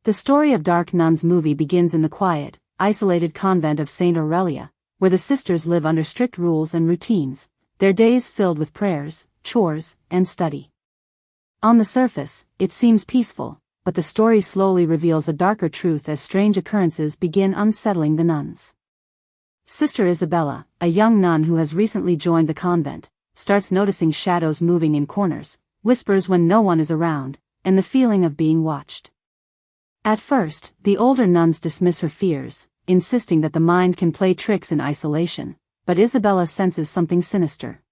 The story of Dark Nuns movie begins in the quiet, isolated convent of St. Aurelia, where the sisters live under strict rules and routines, their days filled with prayers, chores, and study. On the surface, it seems peaceful, but the story slowly reveals a darker truth as strange occurrences begin unsettling the nuns. Sister Isabella, a young nun who has recently joined the convent, starts noticing shadows moving in corners, whispers when no one is around, and the feeling of being watched. At first, the older nuns dismiss her fears, insisting that the mind can play tricks in isolation, but Isabella senses something sinister.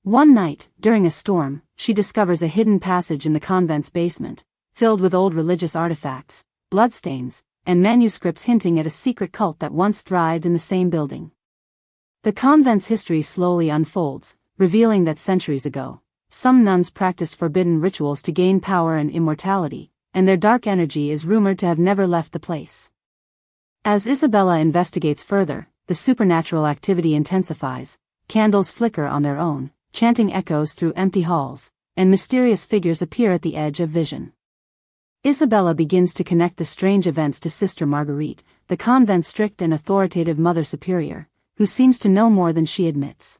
One night, during a storm, she discovers a hidden passage in the convent's basement, filled with old religious artifacts, bloodstains, and manuscripts hinting at a secret cult that once thrived in the same building. The convent's history slowly unfolds, revealing that centuries ago, some nuns practiced forbidden rituals to gain power and immortality, and their dark energy is rumored to have never left the place. As Isabella investigates further, the supernatural activity intensifies, candles flicker on their own, chanting echoes through empty halls, and mysterious figures appear at the edge of vision. Isabella begins to connect the strange events to Sister Marguerite, the convent's strict and authoritative Mother Superior, who seems to know more than she admits.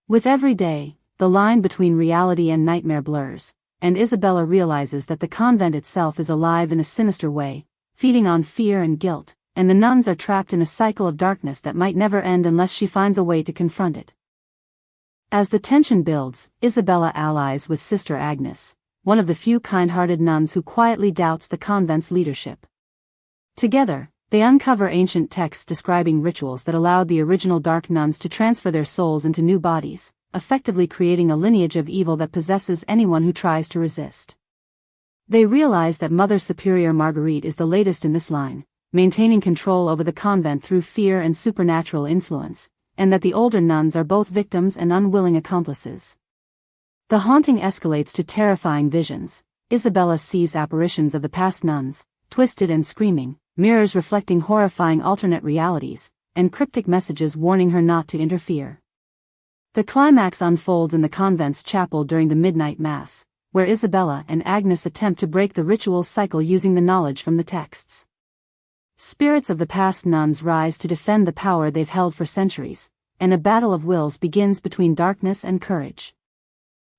With every day, the line between reality and nightmare blurs, and Isabella realizes that the convent itself is alive in a sinister way, feeding on fear and guilt, and the nuns are trapped in a cycle of darkness that might never end unless she finds a way to confront it. As the tension builds, Isabella allies with Sister Agnes, one of the few kind-hearted nuns who quietly doubts the convent's leadership. Together, they uncover ancient texts describing rituals that allowed the original Dark Nuns to transfer their souls into new bodies, effectively creating a lineage of evil that possesses anyone who tries to resist. They realize that Mother Superior Marguerite is the latest in this line, maintaining control over the convent through fear and supernatural influence, and that the older nuns are both victims and unwilling accomplices. The haunting escalates to terrifying visions. Isabella sees apparitions of the past nuns, twisted and screaming, mirrors reflecting horrifying alternate realities, and cryptic messages warning her not to interfere. The climax unfolds in the convent's chapel during the midnight mass, where Isabella and Agnes attempt to break the ritual's cycle using the knowledge from the texts. Spirits of the past nuns rise to defend the power they've held for centuries, and a battle of wills begins between darkness and courage.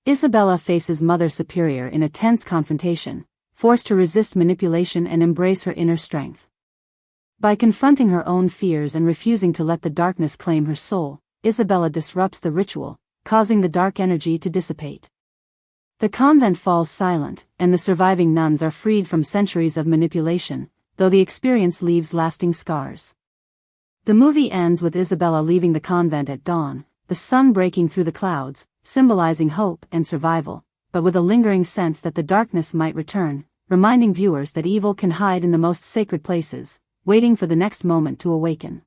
Isabella faces Mother Superior in a tense confrontation, forced to resist manipulation and embrace her inner strength. By confronting her own fears and refusing to let the darkness claim her soul, Isabella disrupts the ritual, causing the dark energy to dissipate. The convent falls silent, and the surviving nuns are freed from centuries of manipulation, though the experience leaves lasting scars. The movie ends with Isabella leaving the convent at dawn, the sun breaking through the clouds, symbolizing hope and survival, but with a lingering sense that the darkness might return, reminding viewers that evil can hide in the most sacred places, waiting for the next moment to awaken.